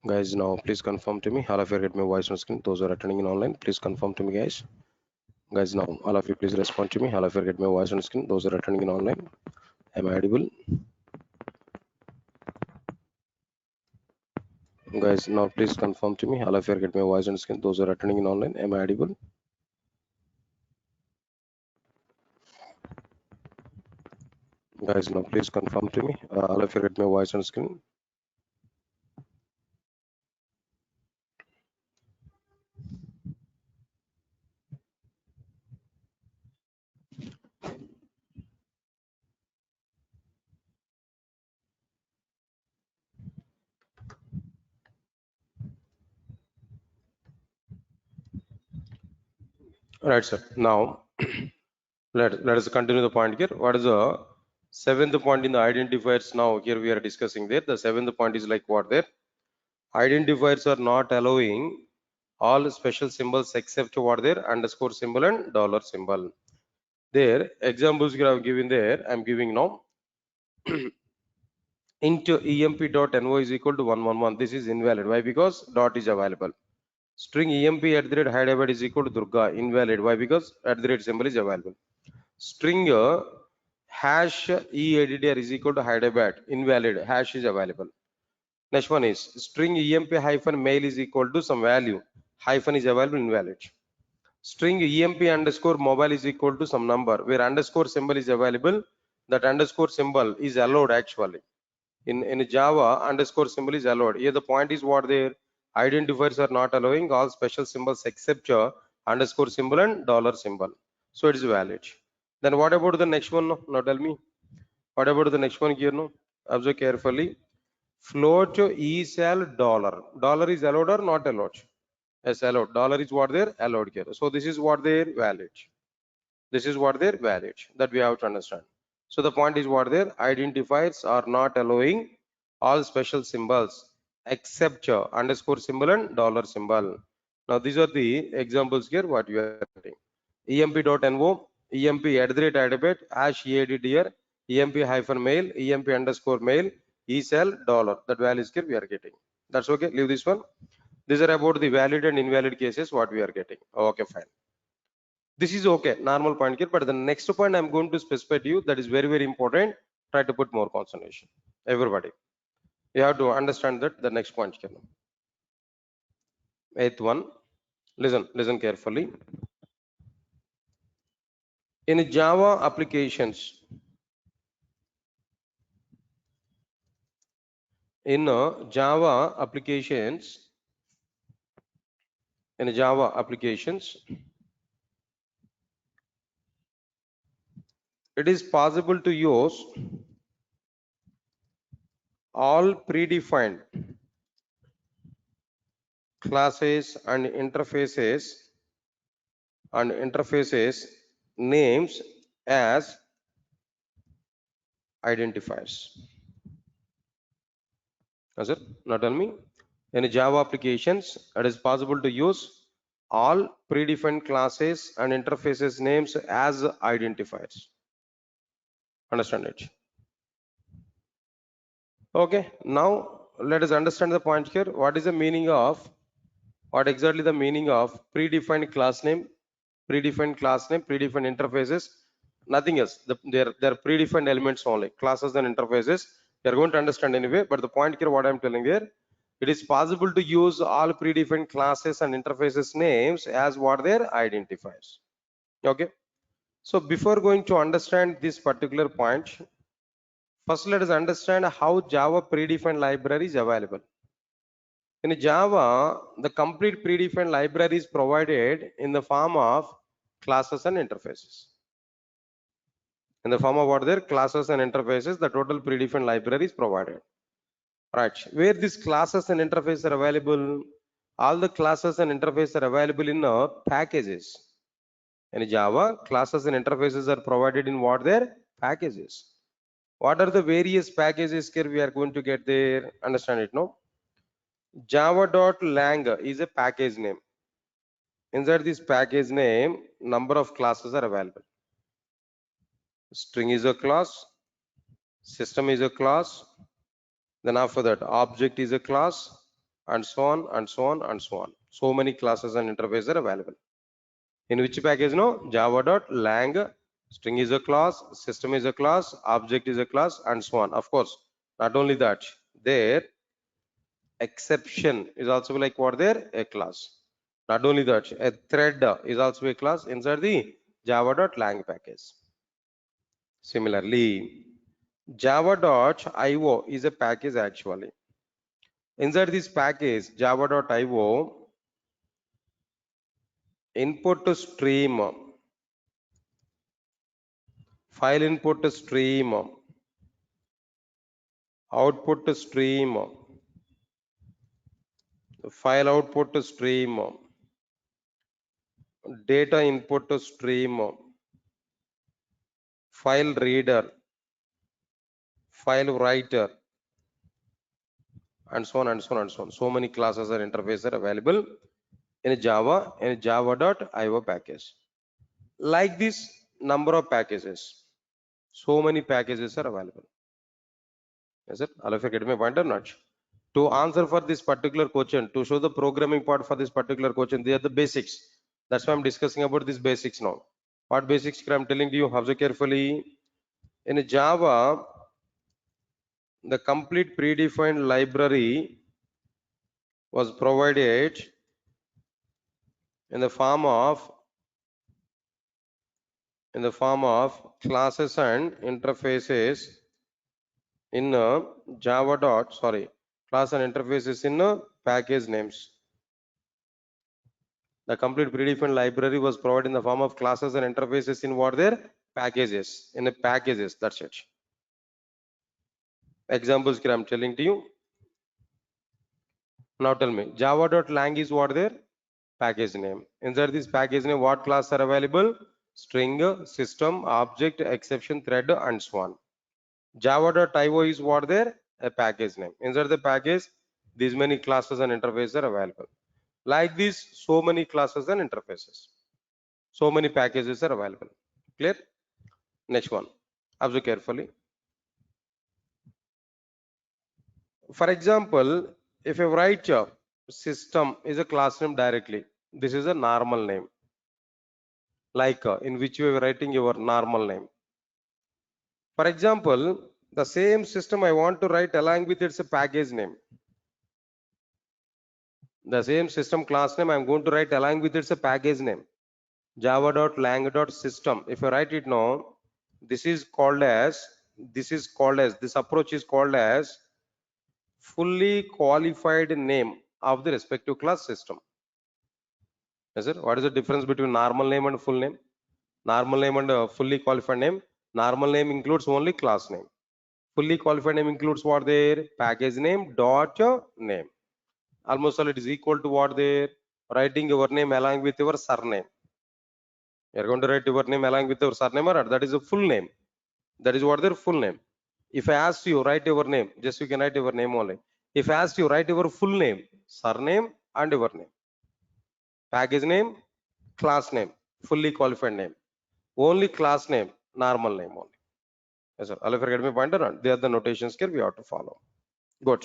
Guys, now please confirm to me. All of you get my voice on screen. Those who are attending in online, please confirm to me, guys. Guys, now all of you please respond to me. All of you get my voice on screen. Those who are attending in online, am I audible? Guys, now please confirm to me. All of you get my voice on screen. Those who are attending in online, am I audible? Guys, now please confirm to me. All of you get my voice on screen. All right, sir. Now let us continue the point here. What is the seventh point in the identifiers? Now here we are discussing there. The seventh point is like what there? Identifiers are not allowing all special symbols except what there underscore symbol and dollar symbol. There examples you have given there. I'm giving now. Into emp.no is equal to 111. This is invalid. Why? Because dot is available. String emp at the rate Hyderabad is equal to Durga. Invalid. Why? Because at the rate symbol is available. String hash EADDR is equal to Hyderabad. Invalid. Hash is available. Next one is string emp hyphen mail is equal to some value. Hyphen is available. Invalid. String emp underscore mobile is equal to some number where underscore symbol is available. That underscore symbol is allowed actually. In Java, underscore symbol is allowed. Here the point is what there identifiers are not allowing all special symbols except underscore symbol and dollar symbol. So it is valid. Then what about the next one? No, now tell me. What about the next one here? No, observe carefully. Float equal dollar. Dollar is allowed or not allowed? Yes, allowed. Dollar is what there allowed here. So this is what there valid. This is what they're valid. That we have to understand. So the point is what their identifiers are not allowing all special symbols except underscore symbol and dollar symbol. Now these are the examples here what you are getting. emp.no, emp at the rate addabet, hash EADDR, emp hyphen mail, emp underscore mail, ESL dollar. That values here we are getting. That's okay. Leave this one. These are about the valid and invalid cases what we are getting. Okay, fine. This is okay, normal point here, but the next point I'm going to specify to you that is very, very important. Try to put more concentration. Everybody, you have to understand that the next point here. Eighth one, listen carefully. In Java applications, in Java applications, in Java applications, it is possible to use all predefined classes and interfaces names as identifiers. Sir, now tell me, in Java applications, it is possible to use all predefined classes and interfaces names as identifiers. Understand it? Okay, now let us understand the point here. What is the meaning of, what exactly the meaning of predefined class name, predefined interfaces, nothing else. They're predefined elements only, classes and interfaces. You're going to understand anyway, but the point here, what I'm telling here, it is possible to use all predefined classes and interfaces names as what their identifiers. Okay. So before going to understand this particular point, first let us understand how Java predefined library is available. In Java, the complete predefined library is provided in the form of classes and interfaces. In the form of what their classes and interfaces, the total predefined library is provided. Right, where these classes and interfaces are available, all the classes and interfaces are available in packages. In Java, classes and interfaces are provided in what their packages. What are the various packages here we are going to get there? Understand it, no? Java.lang is a package name. Inside this package name, number of classes are available. String is a class, system is a class, then after that object is a class, and so on and so on and so on. So many classes and interfaces are available. In which package? No, java.lang, string is a class, system is a class, object is a class, and so on. Of course, not only that, their exception is also like what there? A class. Not only that, a thread is also a class inside the java.lang package. Similarly, java.io is a package actually. Inside this package, java.io, input to stream, file input to stream, output to stream, file output to stream, data input to stream, file reader, file writer, and so on and so on and so on. So many classes and interfaces are available in Java and java.io package. Like this, number of packages. So many packages are available. Is it? All of you get my point or not? To answer for this particular question, to show the programming part for this particular question, they are the basics. That's why I'm discussing about these basics now. What basics I'm telling you, observe carefully. In Java, the complete predefined library was provided in the form of classes and interfaces in Java dot class and interfaces in package names. The complete predefined library was provided in the form of classes and interfaces in what their packages, in the packages. That's it. Examples here I'm telling to you. Now tell me, java.lang is what their package name. Inside this package name, what class are available? String, system, object, exception, thread, and so on. Java.io is what their a package name. Inside the package, these many classes and interfaces are available. Like this, so many classes and interfaces. So many packages are available. Clear? Next one. Observe carefully. For example, if you write system is a class name directly, this is a normal name. Like in which you are writing your normal name. For example, the same system I want to write along with its package name. The same system class name I'm going to write along with its package name. Java.lang.system. If you write it now, this approach is called as fully qualified name of the respective class system. Is it? What is the difference between normal name and full name? Normal name and fully qualified name. Normal name includes only class name. Fully qualified name includes what there? Package name dot name. Almost all it is equal to what there? Writing your name along with your surname. You're going to write your name along with your surname, or that is a full name. That is what their full name. If I ask you write your name, just you can write your name only. If I ask you write your full name, surname and your name, package name, class name, fully qualified name, only class name, normal name only. Yes, sir. I'll forget my point or not. They are the notations here we have to follow. Good.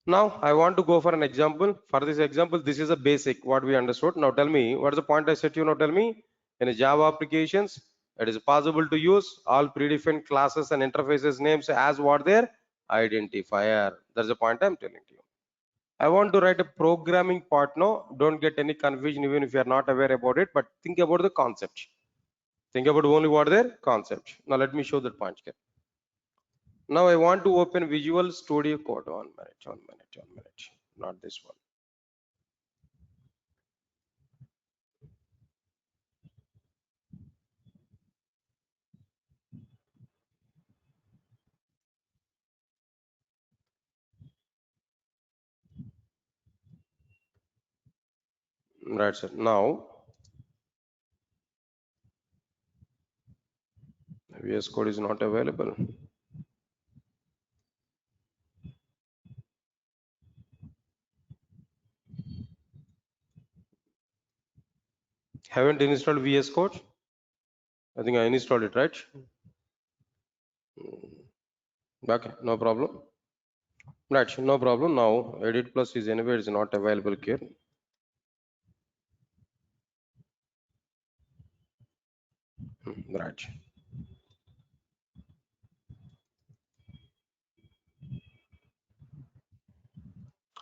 Now I want to go for an example. For this example, this is a basic what we understood. Now tell me what is the point I said to you. Now tell me in a Java applications, it is possible to use all predefined classes and interfaces names as what their identifier. That's the point I'm telling you. I want to write a programming part. No, don't get any confusion even if you are not aware about it, but think about the concept. Think about only what their concept. Now let me show that point here. Now I want to open Visual Studio Code. 1 minute. Not this one. Right, sir. Now VS Code is not available. Haven't installed VS Code. I think I installed it, right? Okay, no problem. Right, no problem. Now edit plus is anywhere is not available here. Right.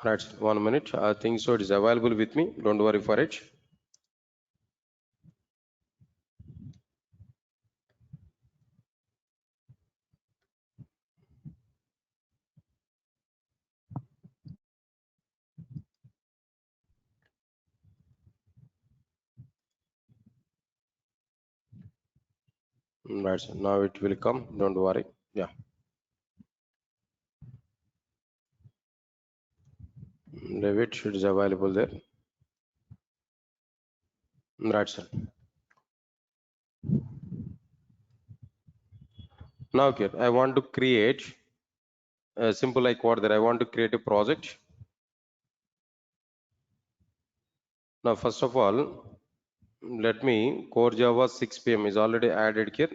Right, 1 minute. I think so it is available with me. Don't worry for it. Right, so now it will come. Don't worry. Yeah. David, it is available there. Right, sir. Now here I want to create a simple like what there. I want to create a project. Now, first of all, let me core Java 6 p.m. is already added here.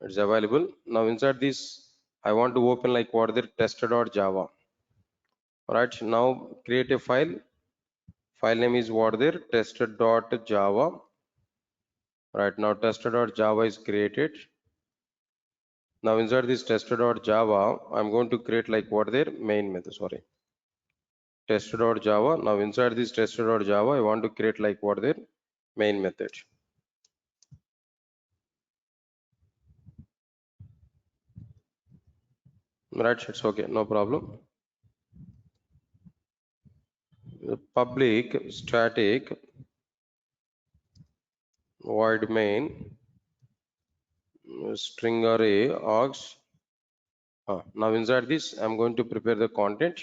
It's available. Now inside this, I want to open like what there tester.java. Right now, create a file. File name is what there tester.java. Right now, tester.java is created. Now inside this tester.java, I'm going to create like what there main method. Sorry, tester.java. Now inside this tester.java, I want to create like what there main method. Right, it's okay, no problem. The public static void main string array args. Now inside this, I'm going to prepare the content.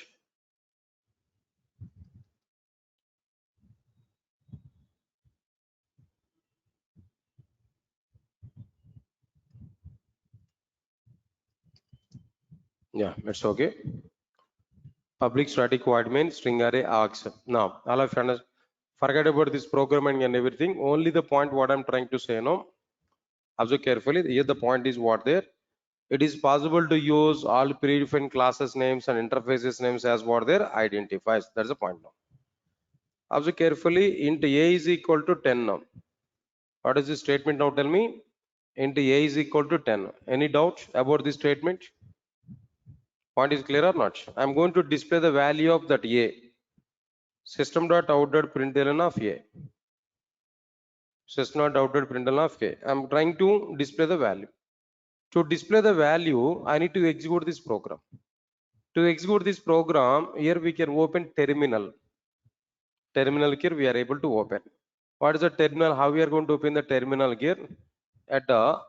Yeah, it's okay. Public static void main string array args. Now, all of you forget about this programming and everything. Only the point what I'm trying to say now. Observe carefully. Here the point is what there. It is possible to use all predefined classes names and interfaces names as what there identifies. That's the point now. Observe carefully. Int a is equal to 10 now. What is this statement now? Tell me. Int a is equal to 10. Any doubt about this statement? Point is clear or not? I'm going to display the value of that a. System.out.println of a. System.out.println of a. I'm trying to display the value. To display the value, I need to execute this program. To execute this program, here we can open terminal. Terminal here we are able to open. What is the terminal? How we are going to open the terminal here? At the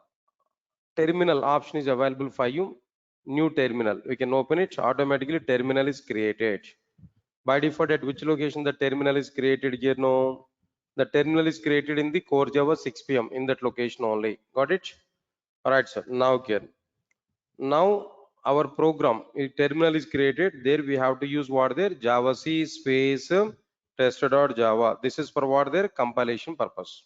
terminal option is available for you. New terminal. We can open it. Automatically terminal is created. By default, at which location the terminal is created here? No. The terminal is created in the core Java 6 p.m. in that location only. Got it? All right, sir. Now here. Now our program terminal is created. There we have to use what there Java C space tester.java. This is for what there compilation purpose.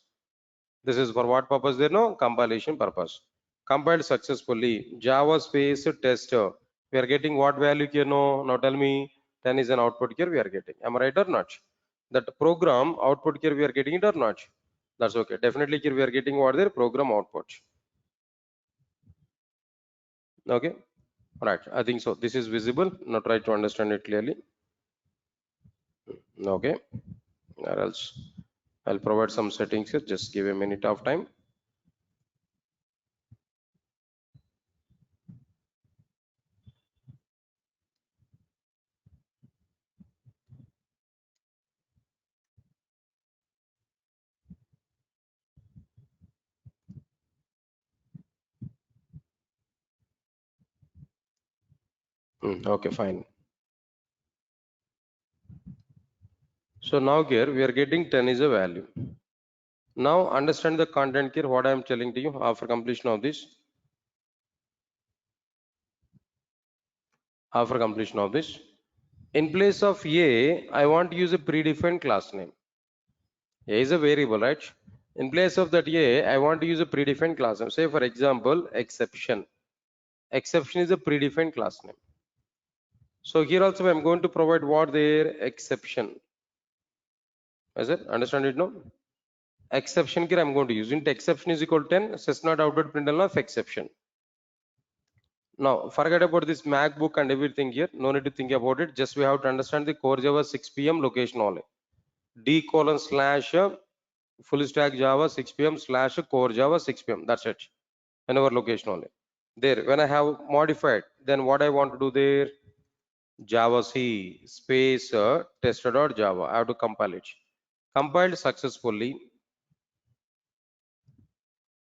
This is for what purpose there? No compilation purpose. Compiled successfully. Java space tester. We are getting what value here? No. Now tell me 10 is an output here we are getting. Am I right or not? That program output here we are getting it or not? That's okay. Definitely here we are getting what there program output. Okay. Right, I think so. This is visible. Now try to understand it clearly. Okay, or else I'll provide some settings here. Just give a minute of time. Okay, fine. So now here we are getting 10 is a value. Now understand the content here, what I am telling to you after completion of this. After completion of this, in place of A, I want to use a predefined class name. A is a variable, right? In place of that A, I want to use a predefined class name. Say for example, exception. Exception is a predefined class name. So here also I'm going to provide what their exception. Is it? Understand it now? Exception here I'm going to use. Int exception is equal to 10. Sys not output println of exception. Now forget about this MacBook and everything here. No need to think about it. Just we have to understand the core Java 6 p.m. location only. D colon slash full stack Java 6 p.m. slash core Java 6 p.m. That's it. In our location only. There, when I have modified, then what I want to do there, Java C space tester.java. I have to compile it. Compiled successfully.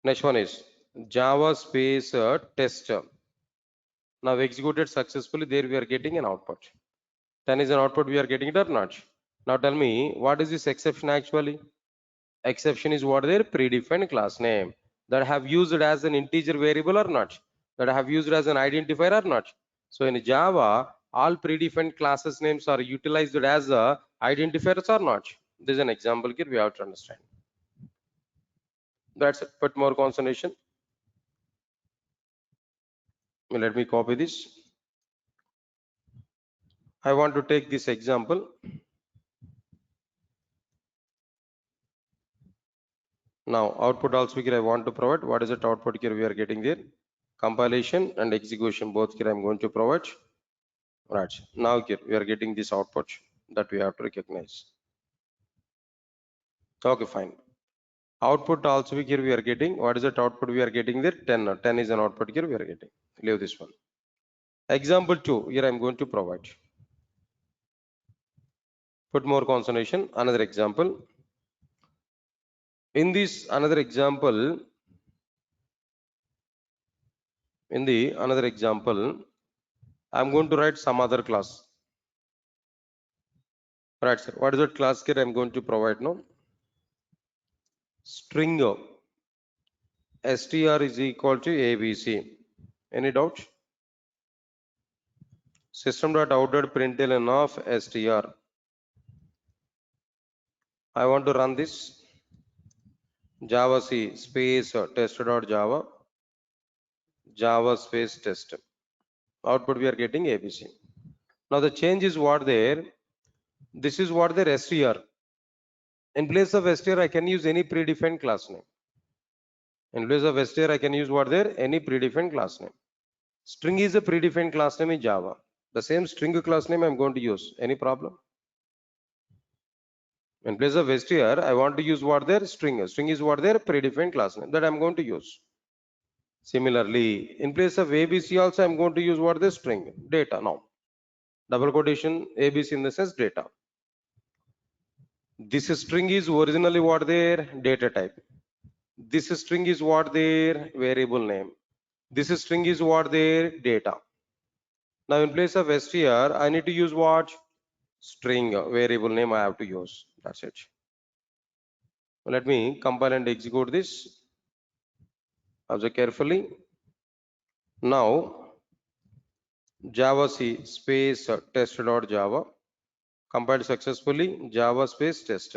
Next one is Java space tester. Now executed successfully. There we are getting an output. 10 is an output. We are getting it or not? Now tell me, what is this exception actually? Exception is what their predefined class name that I have used as an integer variable or not, that I have used as an identifier or not. So in Java, all predefined classes names are utilized as identifiers or not. This is an example here we have to understand. That's it. Put more concentration. Let me copy this. I want to take this example. Now output also here I want to provide. What is it output here we are getting there? Compilation and execution both here I'm going to provide. Right. Now here we are getting this output that we have to recognize. Okay, fine. Output also here we are getting. What is that output we are getting there? 10. 10 is an output here we are getting. Leave this one. Example 2. Here I'm going to provide. Put more concentration. Another example. In this another example, I'm going to write some other class. Right, sir. What is that class here I'm going to provide now? String str is equal to abc. Any doubt? System.out.println of str. I want to run this Java C space test.java Java space test. Output we are getting ABC. Now the change is what there. This is what their str. In place of str, I can use any predefined class name. In place of str, I can use what there any predefined class name. String is a predefined class name in Java. The same string class name I'm going to use. Any problem? In place of str, I want to use what their string. String is what their predefined class name that I'm going to use. Similarly, in place of ABC also I'm going to use what the string data now. Double quotation ABC in the sense data. This string is originally what their data type. This string is what their variable name. This string is what their data. Now in place of str, I need to use what? String variable name I have to use. That's it. Let me compile and execute this. Observe carefully. Now Java C space test.java compiled successfully Java space test.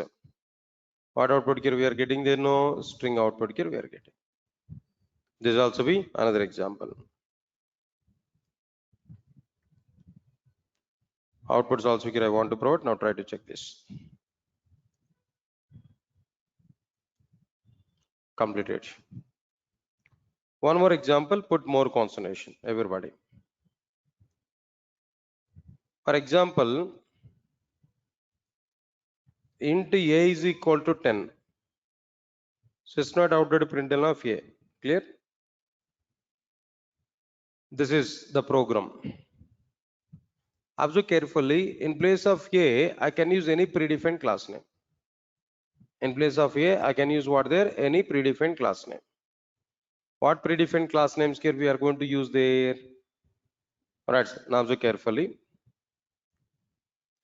What output here we are getting there? No string output here we are getting. This also be another example. Outputs also here I want to provide. Now try to check this. Completed. One more example, put more concentration, everybody. For example, int a is equal to 10. Sys not output println of a. Clear? This is the program. Observe carefully. In place of a, I can use any predefined class name. In place of a, I can use what there? Any predefined class name. What predefined class names here we are going to use there? Alright, now observe carefully.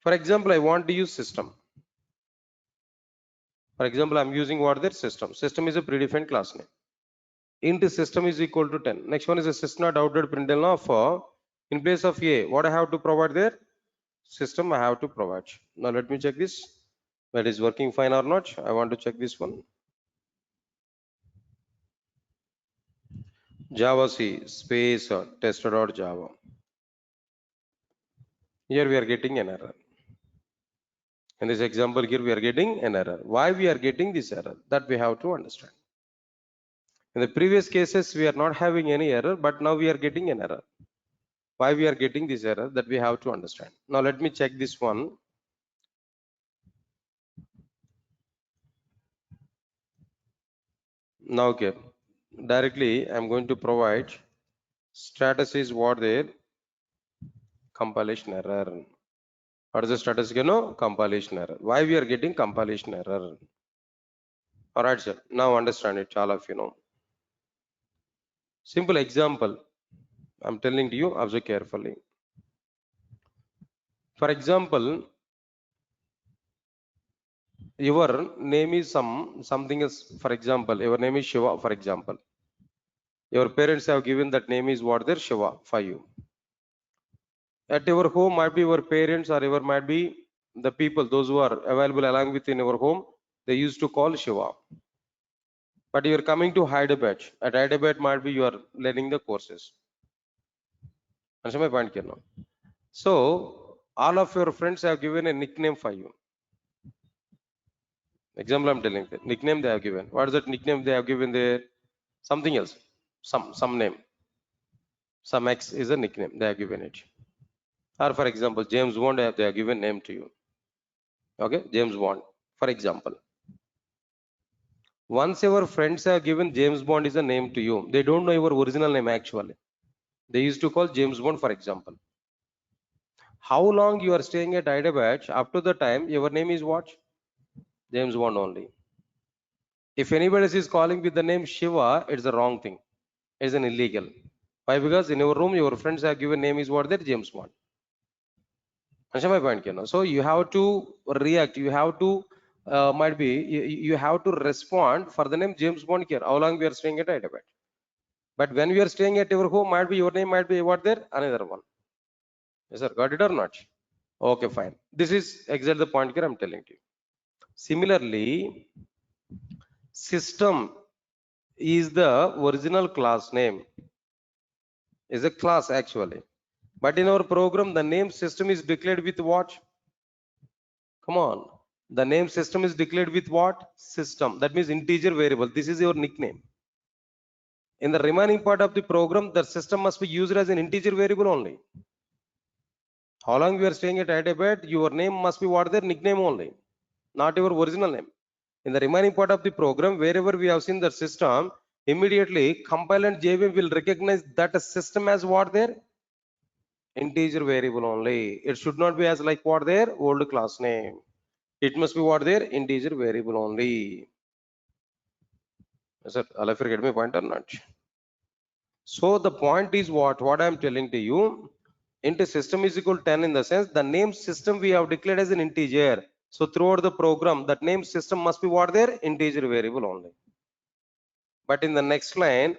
For example, I want to use system. For example, I'm using what there? System. System is a predefined class name. Int system is equal to 10. Next one is a system.out.println of in place of a, what I have to provide there? System I have to provide. Now let me check this. Whether it is working fine or not. I want to check this one. Java C space tester.java. Here we are getting an error. In this example here we are getting an error. Why we are getting this error? That we have to understand. In the previous cases we are not having any error, but now we are getting an error. Why we are getting this error? That we have to understand. Now let me check this one. Now okay, directly I'm going to provide status is what there compilation error. What is the status? Compilation error. Why we are getting compilation error? All right, sir. Now understand it, all of you know. Simple example. I'm telling to you. Observe carefully. For example, your name is something is. For example, your name is Shiva. For example, your parents have given that name is what there Shiva for you. At your home might be your parents or your might be the people those who are available along with in your home. They used to call Shiva. But you are coming to Hyderabad. At Hyderabad might be you are learning the courses. Understand my point, Kirno? So all of your friends have given a nickname for you. Example, I'm telling the nickname they have given. What is that nickname they have given there? Something else. Some name. Some X is a nickname they have given it. Or for example, James Bond they have given name to you. Okay, James Bond. For example. Once your friends have given James Bond is a name to you, they don't know your original name actually. They used to call James Bond, for example. How long you are staying at Hyderabad, up to the time your name is what? James Bond only. If anybody is calling with the name Shiva, it's a wrong thing. It's an illegal. Why? Because in your room, your friends have given name is what? That James Bond. Understand my point, So you have to react. You have to might be you have to respond for the name James Bond here. How long we are staying at Hyderabad? But when we are staying at your home, might be your name might be what there another one. Yes, sir. Got it or not? Okay, fine. This is exactly the point here I'm telling you. Similarly, system is the original class name. Is a class actually. But in our program, the name system is declared with what? Come on. The name system is declared with what? System. That means integer variable. This is your nickname. In the remaining part of the program, the system must be used as an integer variable only. How long we are staying at Hyderabad, your name must be what their nickname only, not your original name. In the remaining part of the program, wherever we have seen the system, immediately compiler JVM will recognize that a system as what their integer variable only. It should not be as like what their old class name. It must be what their integer variable only. Sir, I'll forget my point or not. So the point is what I'm telling to you. Into system is equal to 10 in the sense the name system we have declared as an integer. So throughout the program, that name system must be what there integer variable only. But in the next line,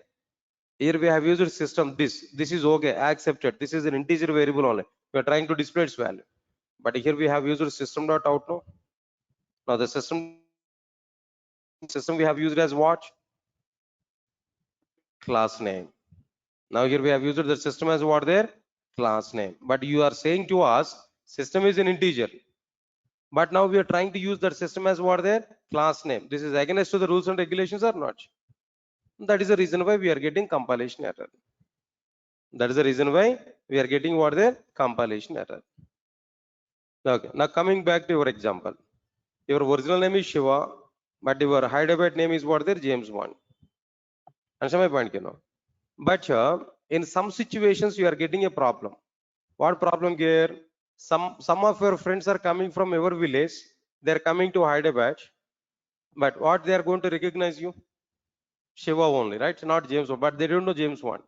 here we have used system this is okay accepted. This is an integer variable only. We are trying to display its value. But here we have used system dot out now. Now the system we have used as what? Class name. Now here we have used the system as what there? Class name. But you are saying to us system is an integer. But now we are trying to use that system as what there? Class name. This is against to the rules and regulations or not? That is the reason why we are getting compilation error. That is the reason why we are getting what there? Compilation error. Okay. Now coming back to your example. Your original name is Shiva, but your Hyderabad name is what there? James Bond. Understand my point, But in some situations you are getting a problem. What problem here? Some of your friends are coming from your village. They are coming to Hyderabad. But what they are going to recognize you? Shiva only, right? Not James Bond, but they don't know James Bond.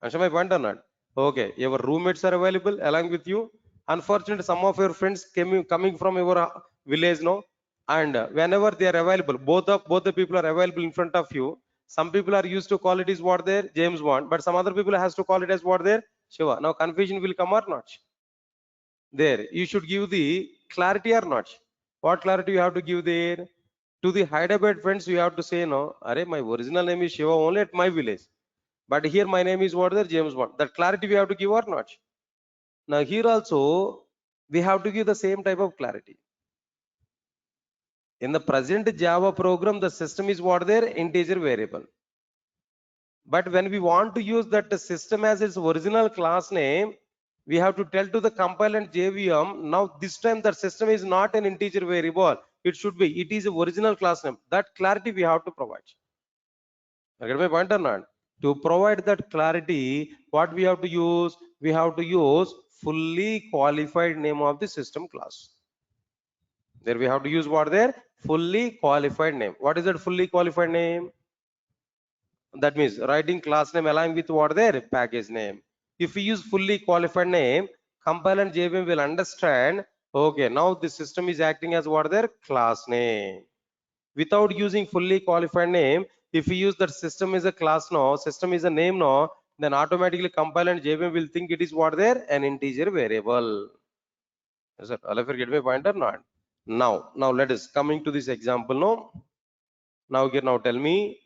Understand my point or not? Okay, your roommates are available along with you. Unfortunately, some of your friends coming from your village, no, and whenever they are available, both the people are available in front of you. Some people are used to call it is what their James Bond, but some other people has to call it as what their Shiva. Now confusion will come or not? There, you should give the clarity or not. What clarity you have to give there? To the Hyderabad friends, you have to say no. Arey, my original name is Shiva only at my village. But here my name is what there? James Bond. That clarity we have to give or not? Now here also we have to give the same type of clarity. In the present Java program, the system is what there? Integer variable. But when we want to use that system as its original class name, we have to tell to the compilant JVM, now this time the system is not an integer variable. It should be, it is a original class name. That clarity we have to provide. Get my point or not? To provide that clarity, what we have to use? We have to use fully qualified name of the system class. There we have to use what there? Fully qualified name. What is that fully qualified name? That means writing class name along with what there? Package name. If we use fully qualified name, compiler JVM will understand, okay, now the system is acting as what there? Class name. Without using fully qualified name, if we use that system is a class no, system is a name no, then automatically compiler and JVM will think it is what there? An integer variable. Yes, sir. All of you get my point or not? Now let us coming to this example. No, now here now tell me,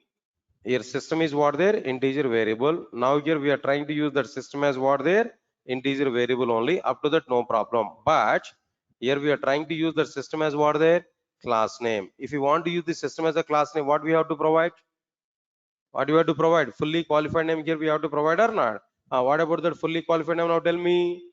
here system is what there? Integer variable. Now here we are trying to use that system as what there? Integer variable only. Up to that no problem. But here we are trying to use the system as what there? Class name. If you want to use the system as a class name, what we have to provide? What do you have to provide? Fully qualified name here we have to provide or not? What about that fully qualified name? Now tell me.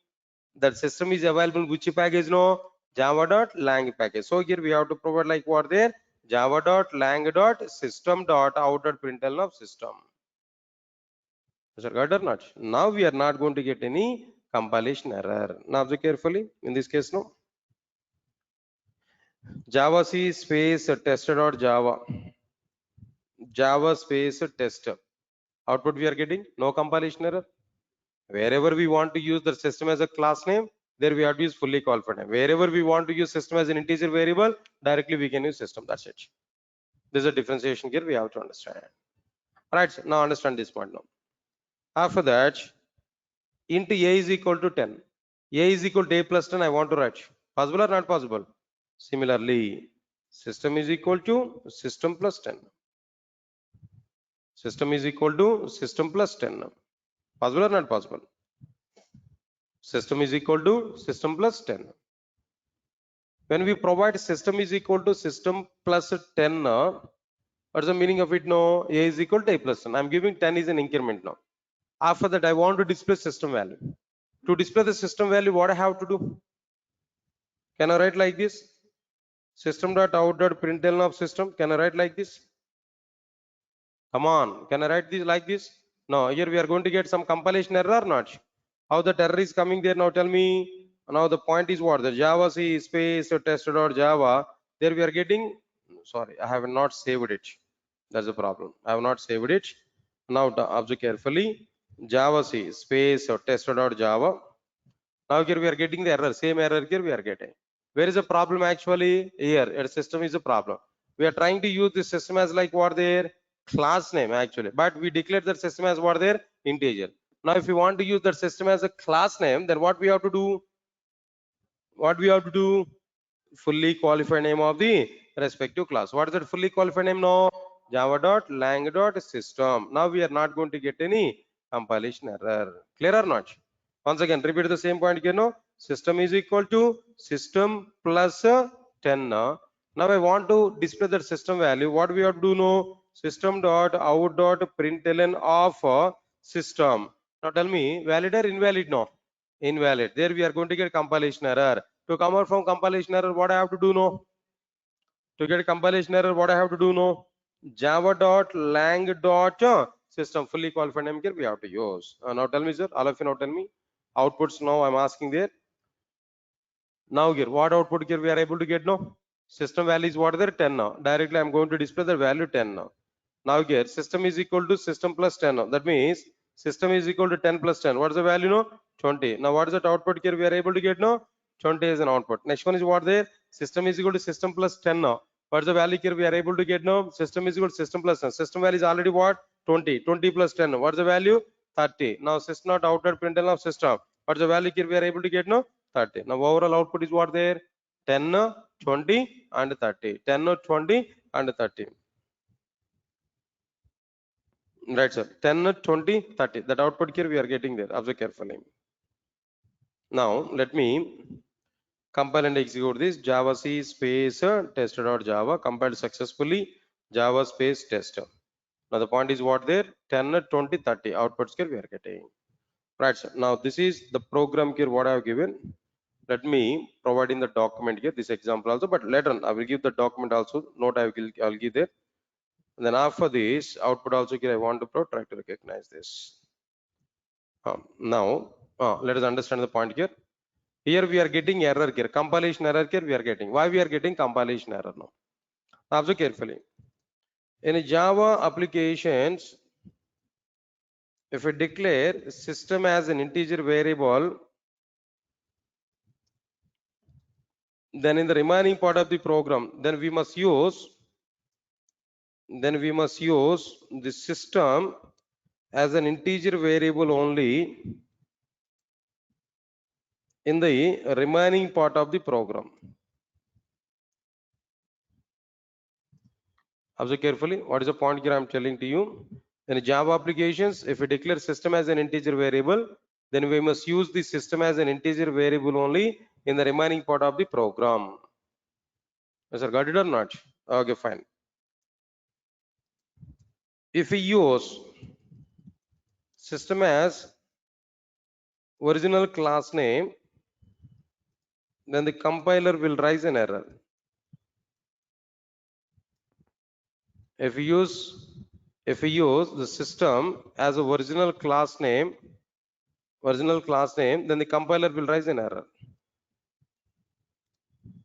That system is available which package? No, java.lang package. So here we have to provide like what there? Java.lang.system.out.println of system. Is that got or not? Now we are not going to get any compilation error. Now observe carefully in this case. No, java c space tester.java, java space tester. Output we are getting no compilation error. Wherever we want to use the system as a class name, there we have to use fully qualified name. Wherever we want to use system as an integer variable, directly we can use system. That's it. There's a differentiation here we have to understand. Right, so now understand this point now. After that, int a is equal to 10. A is equal to a plus 10, I want to write. Possible or not possible? Similarly, system is equal to system plus 10. System is equal to system plus 10. Possible or not possible? System is equal to system plus 10. When we provide system is equal to system plus 10, what's the meaning of it? No, a is equal to a plus 10. I'm giving 10 is an increment now. After that, I want to display system value. To display the system value, what I have to do? Can I write like this? System.out.println of system. Can I write like this? Come on, can I write this like this? No, here we are going to get some compilation error or not? How the error is coming there now? Tell me. Now the point is what? The Java C space tester.java. There we are getting. Sorry, I have not saved it. That's the problem. I have not saved it. Now observe carefully. Java C space tester.java. Now here we are getting the error. Same error here we are getting. Where is the problem actually? Here, a system is a problem. We are trying to use this system as like what there? Class name actually. But we declared that system as what there? Integer. Now if you want to use that system as a class name, then what we have to do? What we have to do? Fully qualified name of the respective class. What is that fully qualified name now? Java.lang.system. Now we are not going to get any compilation error. Clear or not? Once again, repeat the same point again. No? System is equal to system plus 10. Now I want to display the system value. What we have to do now? System.out.println of system. Now tell me, valid or invalid? No, invalid. There we are going to get compilation error. To come out from compilation error, what I have to do now? To get compilation error, what I have to do now? Java.lang.system fully qualified name here we have to use. Now tell me, sir, all of you now tell me. Outputs now I'm asking there. Now here, what output here we are able to get now? System value is what there? 10 now. Directly I'm going to display the value 10 now. Now here, system is equal to system plus 10 now. That means system is equal to 10 plus 10. What is the value now? 20. Now what is that output here we are able to get now? 20 is an output. Next one is what there? System is equal to system plus 10 now. What's the value here we are able to get now? System is equal to system plus 10. System value is already what? 20. 20 plus 10. What's the value? 30. Now system not output println of system. What's the value here we are able to get now? 30. Now overall output is what there? 10, 20 and 30. 10, 20 and 30. Right, sir. 10, 20, 30. That output here we are getting there. Observe carefully. Now let me compile and execute this. Java C space test.java compiled successfully. Java space test. Now the point is what there 10, 20, 30 outputs here we are getting. Right, sir. Now this is the program here what I have given. Let me provide in the document here this example also, but later on I will give the document also. Note I'll give there. And then after this output also here I want to try to recognize this. Now let us understand the point here. Here we are getting error here, compilation error here we are getting. Why we are getting compilation error now? Observe carefully. In Java applications, if we declare system as an integer variable, then in the remaining part of the program, then we must use the system as an integer variable only in the remaining part of the program. Observe carefully. What is the point here I am telling to you? In Java applications, if we declare system as an integer variable, then we must use the system as an integer variable only in the remaining part of the program. Yes, sir, got it or not? Okay, fine. If we use system as original class name, then the compiler will raise an error. If we use the system as a original class name, then the compiler will raise an error.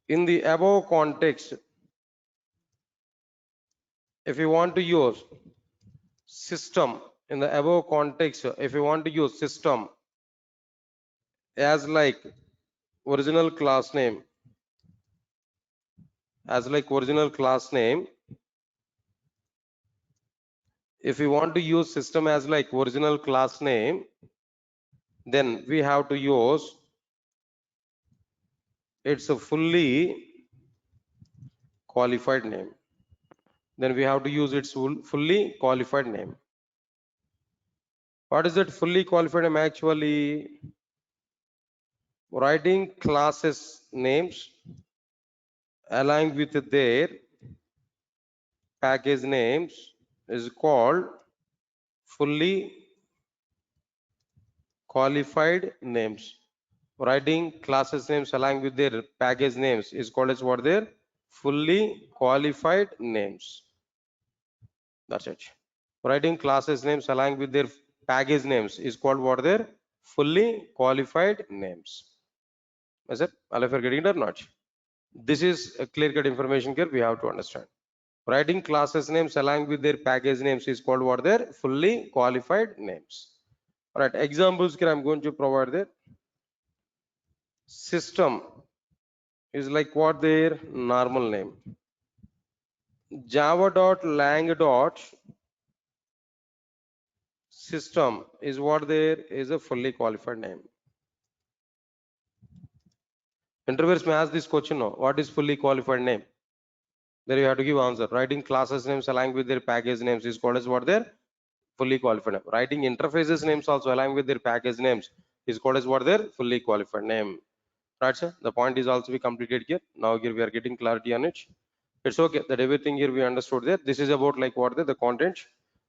In the above context, if you want to use system in the above context, if you want to use system as like original class name, if you want to use system as like original class name, then we have to use it's a fully qualified name. Then we have to use its fully qualified name. What is that fully qualified name? Actually, writing classes names along with their package names is called fully qualified names. Writing classes names along with their package names is called as what? Their fully qualified names. That's it. Writing classes names along with their package names is called what? Their fully qualified names. Is it? All of you are getting it or not? This is a clear-cut information here we have to understand. Writing classes names along with their package names is called what? Their fully qualified names. All right, examples here I'm going to provide there. System is like what? Their normal name. Java.lang.system is what? There is a fully qualified name. Interviewers may ask this question now, what is fully qualified name? There you have to give answer. Writing classes names along with their package names is called as what? Their fully qualified name. Writing interfaces names also along with their package names is called as what? Their fully qualified name. Right, sir? The point is also be completed here. Now here we are getting clarity on it. It's okay that everything here we understood there. This is about like what the content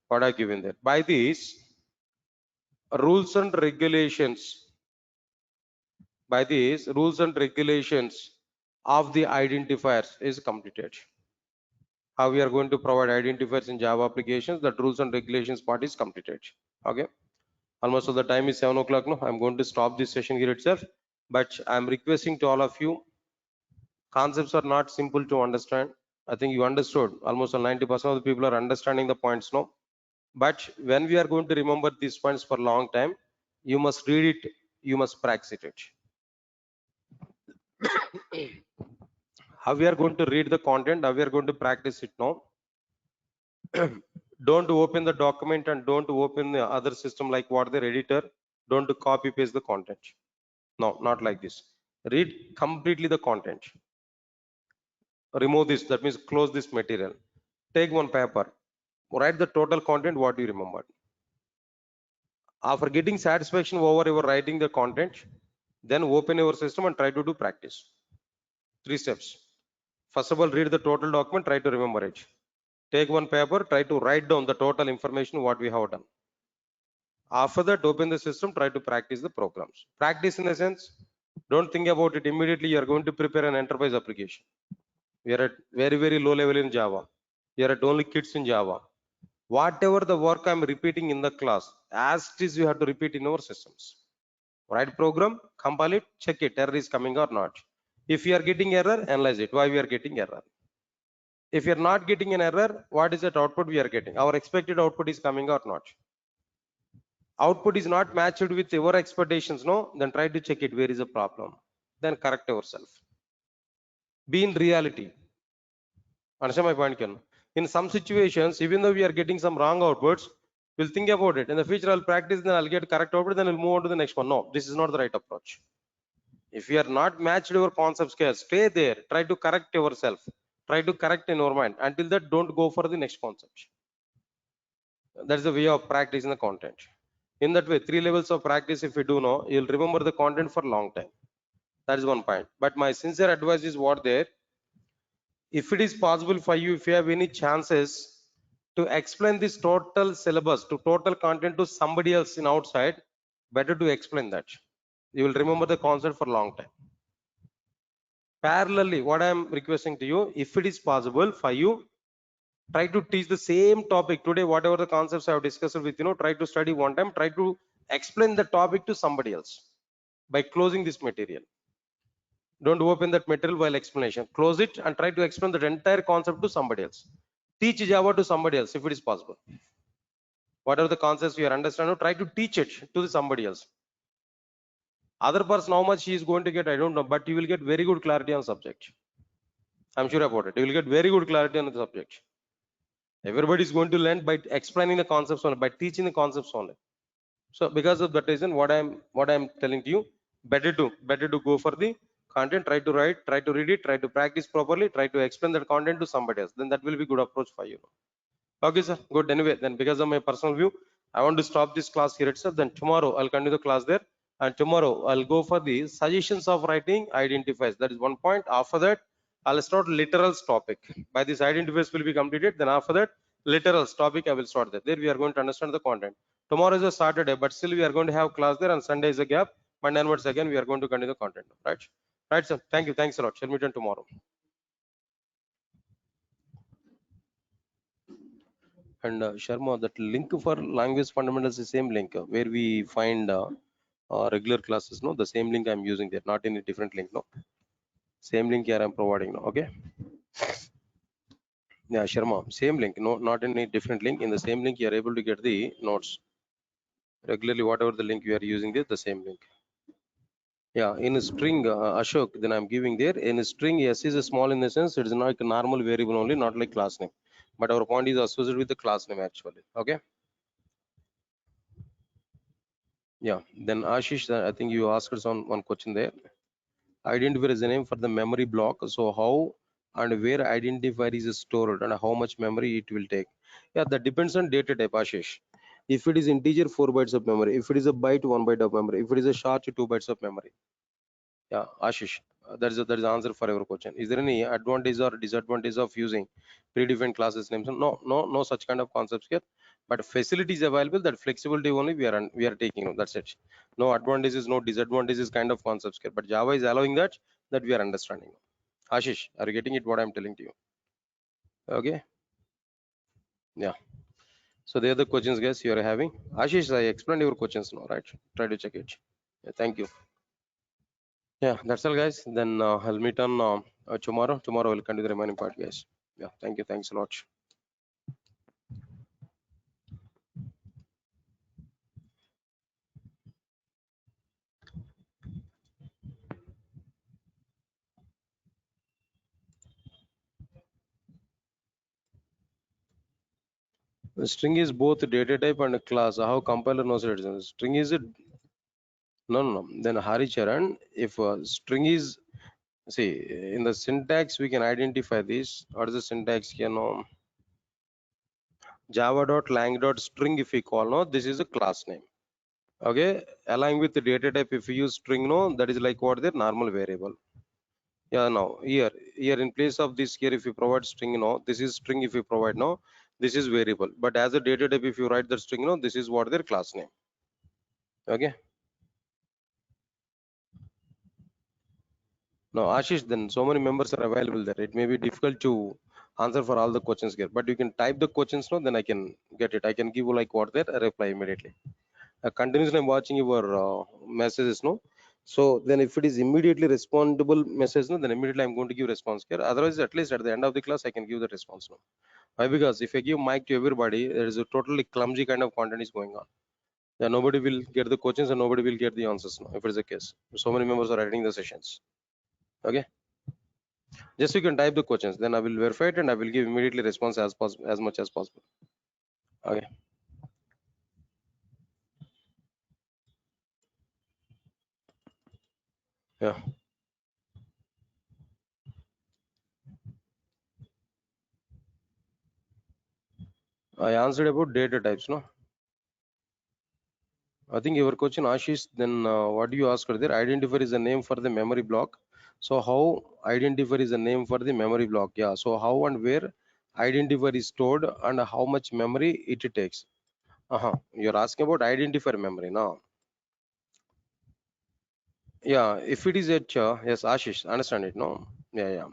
what I given there. By these rules and regulations, of the identifiers is completed. How we are going to provide identifiers in Java applications, that rules and regulations part is completed. Okay. Almost all the time is 7 o'clock now. I'm going to stop this session here itself. But I'm requesting to all of you, concepts are not simple to understand. I think you understood. Almost 90% of the people are understanding the points now. But when we are going to remember these points for a long time, you must read it, you must practice it. How we are going to read the content, how we are going to practice it now. Don't open the document and don't open the other system like what their editor. Don't copy paste the content. No, not like this. Read completely the content. Remove this, that means close this material. Take one paper, write the total content what you remembered. After getting satisfaction over your writing the content, Then open your system and try to do practice. 3 steps. First of all, read the total document, try to remember it. Take one paper, try to write down the total information what we have done. After that, open the system, try to practice the programs. Practice in the sense, don't think about it immediately. You are going to prepare an enterprise application. We are at very, very low level in Java. We are at only kids in Java. Whatever the work I'm repeating in the class, as it is, you have to repeat in our systems. Write program, compile it, check it, error is coming or not. If you are getting error, analyze it. Why we are getting error? If you are not getting an error, what is that output we are getting? Our expected output is coming or not? Output is not matched with your expectations, no? Then try to check it. Where is the problem? Then correct yourself. Be in reality. Understand my point, Ken? In some situations, even though we are getting some wrong outputs, we'll think about it. In the future, I'll practice, then I'll get correct output, then I'll move on to the next one. No, this is not the right approach. If you are not matched your concept scale, stay there. Try to correct yourself. Try to correct in your mind. Until that, don't go for the next concept. That's the way of practicing the content. In that way, 3 levels of practice, if you do know, you'll remember the content for a long time. That is one point. But my sincere advice is what there. If it is possible for you, if you have any chances to explain this total syllabus to total content to somebody else in outside, better to explain that. You will remember the concept for a long time. Parallelly, what I am requesting to you, if it is possible for you, try to teach the same topic today, whatever the concepts I have discussed with try to study one time, try to explain the topic to somebody else by closing this material. Don't open that material while explanation. Close it and try to explain the entire concept to somebody else. Teach Java to somebody else if it is possible. Whatever the concepts you are understanding, try to teach it to somebody else. Other person, how much he is going to get, I don't know, but you will get very good clarity on subject. I'm sure about it. You will get very good clarity on the subject. Everybody is going to learn by explaining the concepts only, by teaching the concepts only. So because of that reason, what I'm telling to you, better to go for the content, try to write, try to read it, try to practice properly, try to explain that content to somebody else. Then that will be good approach for you. Okay, sir. Good. Anyway, then because of my personal view, I want to stop this class here itself. Then tomorrow I'll continue the class there. And tomorrow I'll go for the suggestions of writing identifiers. That is one point. After that, I'll start literals topic. By this identifiers will be completed. Then after that, literals topic I will start there. There we are going to understand the content. Tomorrow is a Saturday, but still we are going to have class there, and Sunday is a gap. Monday onwards again we are going to continue the content. Right? Right, sir. Thank you. Thanks a lot. Shall meet on tomorrow. And Sharma, that link for language fundamentals is same link where we find regular classes. No, the same link I'm using there, not any different link. No, same link here I'm providing. No, okay. Yeah, Sharma, same link. No, not any different link. In the same link, you are able to get the notes regularly. Whatever the link you are using there, the same link. Yeah, in a string, Ashok, then I'm giving there. In a string, yes, is a small in the sense it is not a normal variable only, not like class name. But our point is associated with the class name actually. Okay. Yeah, then Ashish, I think you asked us on one question there. Identifier is a name for the memory block. So how and where identifier is stored and how much memory it will take. Yeah, that depends on data type, Ashish. If it is integer, 4 bytes of memory. If it is a byte, 1 byte of memory. If it is a short, 2 bytes of memory. Yeah, Ashish, that is the answer for your question. Is there any advantage or disadvantage of using predefined classes names? No, no such kind of concepts here. But facilities available, that flexibility only we are taking. That's it. No advantages, no disadvantages kind of concepts here. But Java is allowing that we are understanding. Ashish, are you getting it? What I'm telling to you? Okay. Yeah. So they are the questions, guys, you are having. Ashish, I explained your questions now, right? Try to check it. Yeah, thank you. Yeah, that's all, guys. Then I'll meet on tomorrow. Tomorrow we'll continue the remaining part, guys. Yeah, thank you. Thanks a lot. The string is both data type and a class. How compiler knows it? String is it? No, no, no. Then Hari Charan, if string is, see, in the syntax we can identify this. What is the syntax? Java.lang.string if we call, no, this is a class name. Okay, along with the data type, if you use string, no, that is like what the normal variable. Yeah, now here in place of this here, if you provide string, no, this is string. If you provide, no, this is variable. But as a data type, if you write the string, no, this is what their class name. Okay. Now, Ashish, then so many members are available there. It may be difficult to answer for all the questions here, but you can type the questions, no, then I can get it. I can give you like what there, a reply immediately. Continuously, I'm watching your messages, no. So then, if it is immediately respondable message, no, then immediately I'm going to give response here. Otherwise, at least at the end of the class, I can give the response, no. Why? Because if I give mic to everybody, there is a totally clumsy kind of content is going on. Yeah, nobody will get the questions and nobody will get the answers, no. If it is the case, so many members are attending the sessions. Okay. Just you can type the questions, then I will verify it and I will give immediately response as as much as possible. Okay. Yeah. I answered about data types, no? I think your question, Ashish, then what do you ask her there? Identifier is a name for the memory block. So how identifier is a name for the memory block? Yeah. So how and where identifier is stored and how much memory it takes. You're asking about identifier memory now. Yeah. If it is at yes, Ashish, understand it. No. Yeah. Yeah.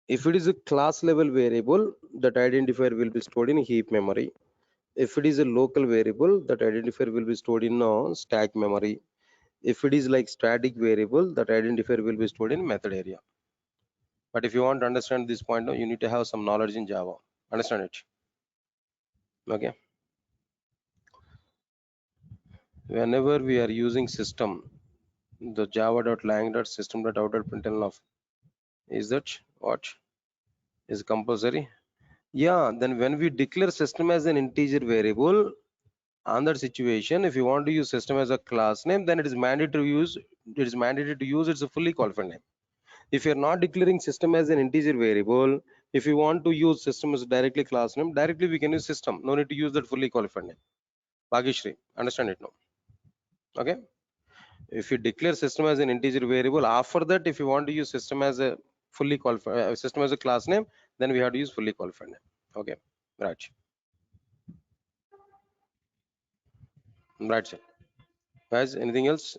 If it is a class level variable, that identifier will be stored in heap memory. If it is a local variable, that identifier will be stored in stack memory. If it is like static variable, that identifier will be stored in method area. But if you want to understand this point, no, you need to have some knowledge in Java. Understand it? Okay. Whenever we are using system, the java.lang.system.out.println of, is that what is compulsory? Yeah. Then when we declare system as an integer variable, on that situation, if you want to use system as a class name, then it is mandated to use. It is mandated to use. It's a fully qualified name. If you're not declaring system as an integer variable, if you want to use system as directly class name, directly we can use system. No need to use that fully qualified name. Bhagishri, understand it now? Okay. If you declare system as an integer variable, after that, if you want to use system as a fully qualified system as a class name, then we have to use fully qualified name. Okay. Right. Right, sir. Guys, anything else?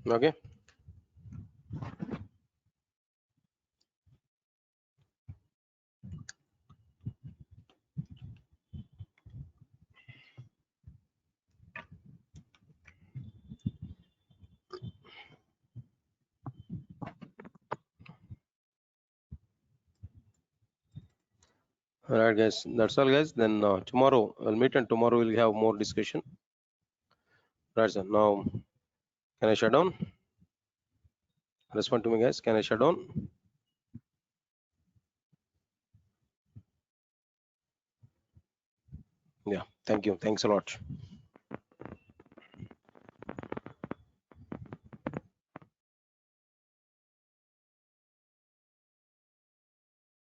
Okay. All right, guys. That's all, guys. Then tomorrow I'll meet, and tomorrow we'll have more discussion. Right, sir. Now, can I shut down? Respond to me, guys. Can I shut down? Yeah. Thank you. Thanks a lot.